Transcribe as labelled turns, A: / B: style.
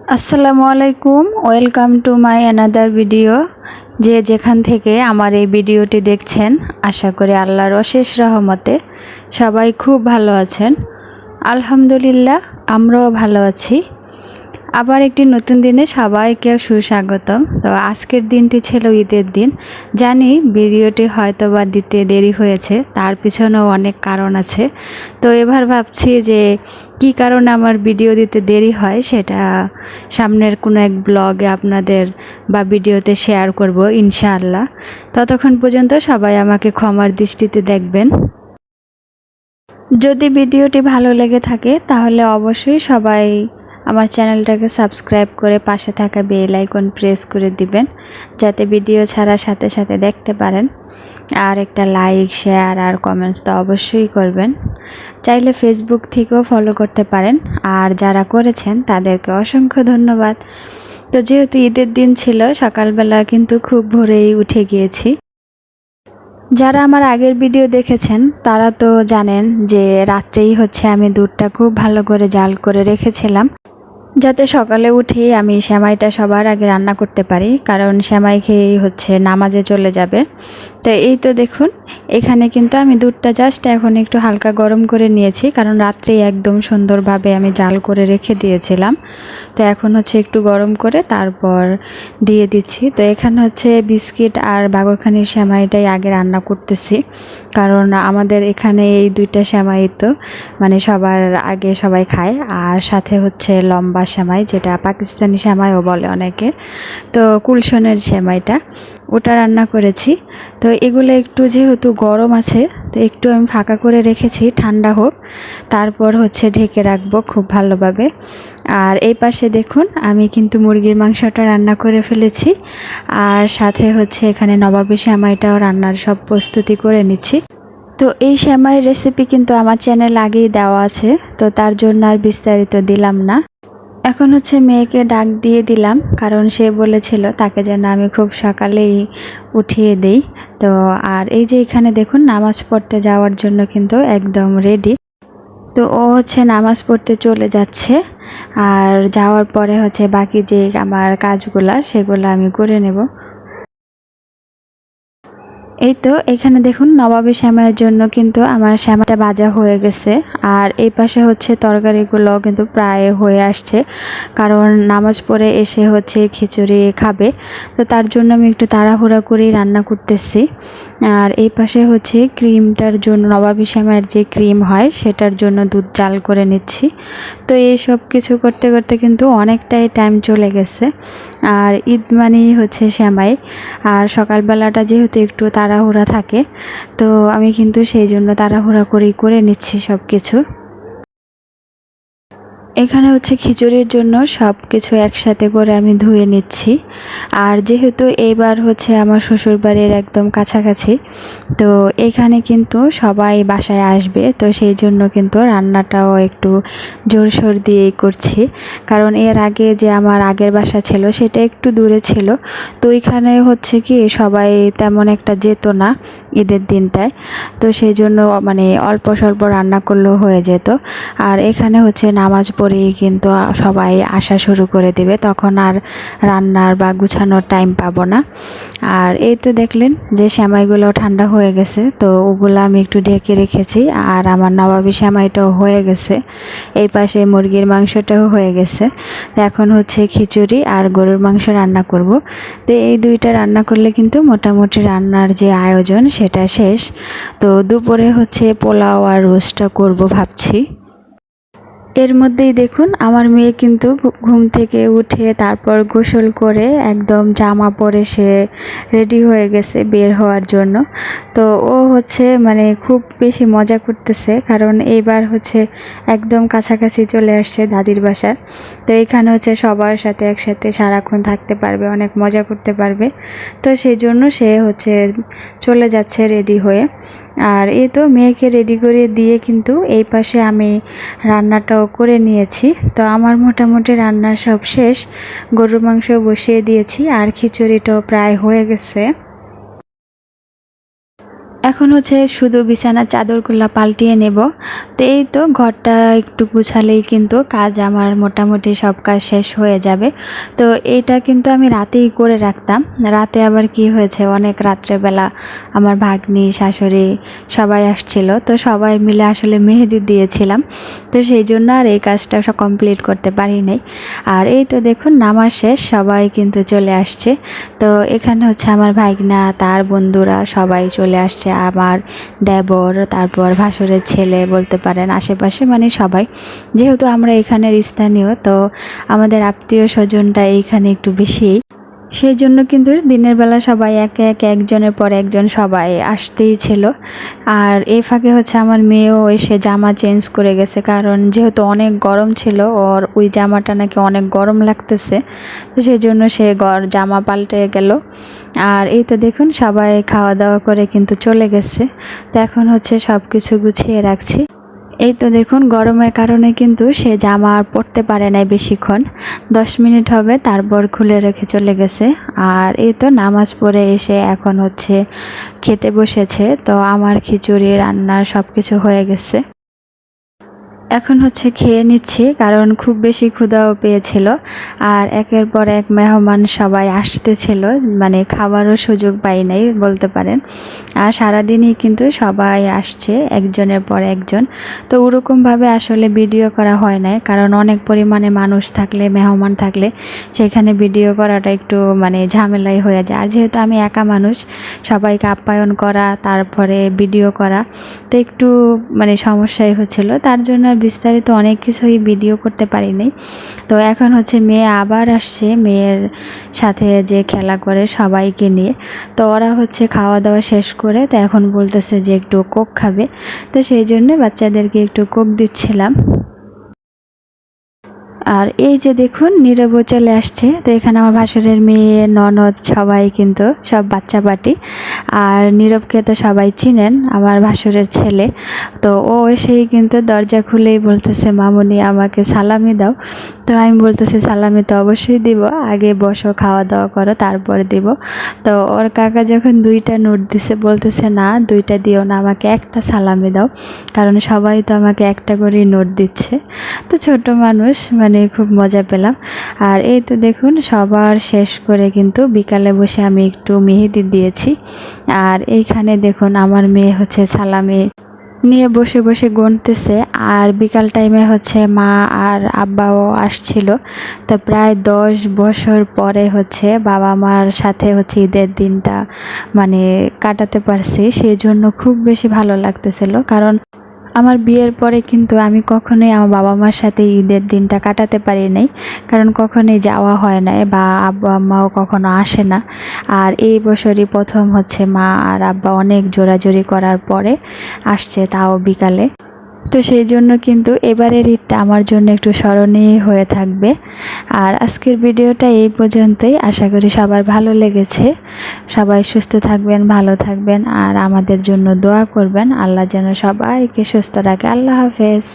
A: আসসালামু আলাইকুম, welcome to my another video. যে যেখান থেকে আমার এই ভিডিওটি দেখছেন, আশা করি আল্লাহর অশেষ রহমতে সবাই খুব ভালো আছেন। আলহামদুলিল্লাহ, আমরাও ভালো আছি। আবার একটি নতুন দিনে সবাইকে সুস্বাগতম। তো আজকের দিনটি ছিল ঈদের দিন। জানি ভিডিওটি হয়তো বা দিতে দেরি হয়েছে, তার পিছনেও অনেক কারণ আছে। তো এবার ভাবছি যে কি কারণে আমার ভিডিও দিতে দেরি হয় সেটা সামনের কোনো এক ব্লগে আপনাদের বা ভিডিওতে শেয়ার করব ইনশাআল্লাহ। ততক্ষণ পর্যন্ত সবাই আমাকে ক্ষমার দৃষ্টিতে দেখবেন। যদি ভিডিওটি ভালো লেগে থাকে তাহলে অবশ্যই সবাই আমার চ্যানেলটাকে সাবস্ক্রাইব করে পাশে থাকা বেল আইকন প্রেস করে দিবেন, যাতে ভিডিও ছাড়ার সাথে সাথে দেখতে পারেন। আর একটা লাইক, শেয়ার আর কমেন্টস তো অবশ্যই করবেন। চাইলে ফেসবুক থেকেও ফলো করতে পারেন, আর যারা করেছেন তাদেরকে অসংখ্য ধন্যবাদ। তো যেহেতু ঈদের দিন ছিল, সকালবেলা কিন্তু খুব ভোরেই উঠে গিয়েছি। যারা আমার আগের ভিডিও দেখেছেন তারা তো জানেন যে রাত্রেই আমি দুধটা খুব ভালো করে জাল করে রেখেছিলাম, যাতে সকালে উঠেই আমি সেমাইটা সবার আগে রান্না করতে পারি, কারণ সেমাই খেয়েই নামাজে চলে যাবে। তো এই তো দেখুন, এখানে কিন্তু আমি দুধটা জাস্ট এখন একটু হালকা গরম করে নিয়েছি, কারণ রাত্রেই একদম সুন্দরভাবে আমি জাল করে রেখে দিয়েছিলাম। তো এখন একটু গরম করে তারপর দিয়ে দিচ্ছি। তো এখানে বিস্কিট আর বাগরখানির সেমাইটাই আগে রান্না করতেছি, কারণ আমাদের এখানে এই দুইটা সেমাই তো সবার আগে সবাই খায়। আর সাথে লম্বা সেমাই, যেটা পাকিস্তানি সেমাইও বলে অনেকে, তো কুলশনের সেমাইটা ওটা রান্না করেছি। তো এগুলো একটু যেহেতু গরম আছে, তো একটু আমি ফাঁকা করে রেখেছি ঠান্ডা হোক, তারপর ঢেকে রাখবো খুব ভালোভাবে। আর এই পাশে দেখুন, আমি কিন্তু মুরগির মাংসটা রান্না করে ফেলেছি, আর সাথে এখানে নবাবী সেমাইটাও রান্নার সব প্রস্তুতি করে নিচ্ছি। তো এই সেমাইয়ের রেসিপি কিন্তু আমার চ্যানেল আগেই দেওয়া আছে, তো তার জন্য আর বিস্তারিত দিলাম না। এখন মেয়েকে ডাক দিয়ে দিলাম, কারণ সে বলেছিল তাকে যেন আমি খুব সকালেই উঠিয়ে দেই। তো আর এই যে এখানে দেখুন, নামাজ পড়তে যাওয়ার জন্য কিন্তু একদম রেডি। তো ও নামাজ পড়তে চলে যাচ্ছে, আর যাওয়ার পরে বাকি যে আমার কাজগুলা সেগুলো আমি করে নেব। এই তো এখানে দেখুন, নবাবী সেমাইয়ের জন্য কিন্তু আমার সেমাইটা ভাজা হয়ে গেছে, আর এই পাশে তরকারিগুলো কিন্তু প্রায় হয়ে আসছে, কারণ নামাজ পড়ে এসে খিচুড়ি খাবে। তো তার জন্য আমি একটু তাড়াহুড়া করেই রান্না করতেছি। আর এই পাশে ক্রিমটার জন্য, নবাবী সেমাইয়ের যে ক্রিম হয় সেটার জন্য দুধ জাল করে নিচ্ছি। তো এই সব কিছু করতে করতে কিন্তু অনেকটাই টাইম চলে গেছে। আর ঈদ মানেই সেমাই, আর সকালবেলাটা যেহেতু একটু তাড়াহুড়া থাকে, তো আমি কিন্তু সেই জন্য তাড়াহুড়া করেই করে নিচ্ছি সব কিছু। এখানে খিচুড়ির জন্য সব কিছু একসাথে করে আমি ধুয়ে নিচ্ছি। আর যেহেতু এইবার আমার শ্বশুরবাড়ির একদম কাছাকাছি, তো এখানে কিন্তু সবাই বাসায় আসবে, তো সেই জন্য কিন্তু রান্নাটাও একটু জোরসোর দিয়েই করছি। কারণ এর আগে যে আমার আগের বাসা ছিল সেটা একটু দূরে ছিল, তো এখানে কি সবাই তেমন একটা যেত না ঈদের দিনটায়, তো সেই জন্য অল্প স্বল্প রান্না করলেও হয়ে যেত। আর এখানে নামাজ পড়েই কিন্তু সবাই আসা শুরু করে দিবে, তখন আর রান্নার বা গুছানোর টাইম পাবো না। আর এই তো দেখলেন যে সেমাইগুলো ঠান্ডা হয়ে গেছে, তো ওগুলো আমি একটু ঢেকে রেখেছি। আর আমার নবাবী সেমাইটাও হয়ে গেছে, এই পাশে মুরগির মাংসটাও হয়ে গেছে। তো এখন খিচুড়ি আর গরুর মাংস রান্না করব। তো এই দুইটা রান্না করলে কিন্তু মোটামুটি রান্নার যে আয়োজন সেটা শেষ। তো দুপুরে পোলাও আর রোস্টটা করব ভাবছি। এর মধ্যেই দেখুন, আমার মেয়ে কিন্তু ঘুম থেকে উঠে তারপর গোসল করে একদম জামা পরে সে রেডি হয়ে গেছে বের হওয়ার জন্য। তো ও খুব বেশি মজা করতেছে, কারণ এইবার একদম কাছাকাছি চলে আসছে দাদির বাসার। তো এখানে সবার সাথে একসাথে সারাক্ষণ থাকতে পারবে, অনেক মজা করতে পারবে। তো সেই জন্য সে চলে যাচ্ছে রেডি হয়ে। আর এই তো মেয়েকে রেডি করে দিয়ে কিন্তু এই পাশে আমি রান্নাটাও করে নিয়েছি। তো আমার মোটামুটি রান্না সব শেষ, গরুর মাংস বসিয়ে দিয়েছি আর খিচুড়িটাও প্রায় হয়ে গেছে। এখন হচ্ছে শুধু বিছানার চাদরগুলো পাল্টিয়ে নেব। তো এই তো ঘরটা একটু গুছালেই কিন্তু কাজ আমার মোটামুটি সব কাজ শেষ হয়ে যাবে। তো এইটা কিন্তু আমি রাতেই করে রাখতাম। রাতে আবার কি হয়েছে, অনেক রাত্রেবেলা আমার ভাগ্নি, শাশুড়ি সবাই আসছিল, তো সবাই মিলে আসলে মেহেদি দিয়েছিলাম, তো সেই জন্য আর এই কাজটা সব কমপ্লিট করতে পারি নাই। আর এই তো দেখুন নামাজ শেষ, সবাই কিন্তু চলে আসছে। তো এখানে হচ্ছে আমার ভাগ্না, তার বন্ধুরা সবাই চলে আসছে, আমার দেবর, তারপর ভাসুরের ছেলে বলতে পারেন, আশেপাশে মানে সবাই, যেহেতু আমরা এখানের স্থানীয়, তো আমাদের আত্মীয় স্বজনটা এইখানে একটু বেশি, সেই জন্য কিন্তু দিনের বেলা সবাই একে একে একজনের পর একজন সবাই আসতেই ছিল। আর এই ফাঁকে হচ্ছে আমার মেয়েও এসে জামা চেঞ্জ করে গেছে, কারণ যেহেতু অনেক গরম ছিল, ওর ওই জামাটা নাকি অনেক গরম লাগতেছে, তো সেই জন্য সে জামা পাল্টে গেল। আর এই তো দেখুন সবাই খাওয়া দাওয়া করে কিন্তু চলে গেছে। তো এখন হচ্ছে সব কিছু গুছিয়ে রাখছি। এই তো দেখুন গরমের কারণে কিন্তু সে জামা আর পরতে পারে নাই বেশিক্ষণ, 10 মিনিট হবে তারপর খুলে রেখে চলে গেছে। আর এই তো নামাজ পড়ে এসে এখন হচ্ছে খেতে বসেছে। তো আমার খিচুড়ি রান্না সব কিছু হয়ে গেছে, এখন হচ্ছে খেয়ে নিচ্ছি, কারণ খুব বেশি ক্ষুধাও পেয়েছিল। আর একের পর এক মেহমান সবাই আসতেছিল, মানে খাবারও সুযোগ পাই নাই বলতে পারেন। আর সারাদিনই কিন্তু সবাই আসছে একজনের পর একজন, তো ওরকমভাবে আসলে ভিডিও করা হয় না, কারণ অনেক পরিমাণে মানুষ থাকলে, মেহমান থাকলে সেখানে ভিডিও করাটা একটু মানে ঝামেলাই হয়ে যায়। আর যেহেতু আমি একা মানুষ, সবাইকে আপ্যায়ন করা তারপরে ভিডিও করা, তো একটু মানে সমস্যাই হচ্ছিল, তার জন্য বিস্তারিত অনেক কিছুই ভিডিও করতে পারিনি। তো এখন হচ্ছে মেয়ে আবার আসছে, মেয়ের সাথে যে খেলা করে সবাইকে নিয়ে, তো ওরা হচ্ছে খাওয়া দাওয়া শেষ করে, তো এখন বলতেছে যে একটু কোক খাবে, তো সেই জন্য বাচ্চাদেরকে একটু কোক দিচ্ছিলাম। আর এই যে দেখুন নীরবও চলে আসছে, তো এখানে আমার ভাসুরের মেয়ে, ননদ সবাই কিন্তু সব বাচ্চা পার্টি। আর নীরবকে তো সবাই চিনেন, আমার ভাসুরের ছেলে, তো ও এসেই কিন্তু দরজা খুলেই বলতেছে, মামুনি আমাকে সালামি দাও। তো আমি বলতেছি সালামি তো অবশ্যই দিব, আগে বসো খাওয়া দাওয়া করো তারপর দিব। তো ওর কাকা যখন 2টা নোট দিছে, বলতেছে না 2টা দিও না, আমাকে একটা সালামি দাও, কারণ সবাই তো আমাকে একটা করেই নোট দিচ্ছে। তো ছোট মানুষ মানে খুব মজা পেলাম। আর এই তো দেখুন সবার শেষ করে কিন্তু বিকালে বসে আমি একটু মেহেদি দিয়েছি। আর এইখানে দেখুন আমার মেয়ে হচ্ছে সালামি নিয়ে বসে বসে গুনতেছে। আর বিকাল টাইমে হচ্ছে মা আর আব্বাও আসছিল, তো প্রায় 10 বছর পরে হচ্ছে বাবা মার সাথে হচ্ছে ঈদের দিনটা মানে কাটাতে পারছি, সেই জন্য খুব বেশি ভালো লাগতেছিল। কারণ আমার বিয়ের পরে কিন্তু আমি কখনোই আমার বাবা মার সাথে ঈদের দিনটা কাটাতে পারি নাই, কারণ কখনোই যাওয়া হয় না বা আব্বা আম্মাও কখনো আসে না। আর এই বছরই প্রথম হচ্ছে মা আর আব্বা অনেক জোরাজুরি করার পরে আসছে, তাও বিকালে। তো সেই জন্য কিন্তু এবারের ঈদটা আমার জন্য একটু স্মরণীয় হয়ে থাকবে। আর আজকের ভিডিওটা এই পর্যন্তই, আশা করি সবার ভালো লেগেছে। সবাই সুস্থ থাকবেন, ভালো থাকবেন, আর আমাদের জন্য দোয়া করবেন, আল্লাহ যেন সবাইকে সুস্থ রাখে। আল্লাহ হাফেজ।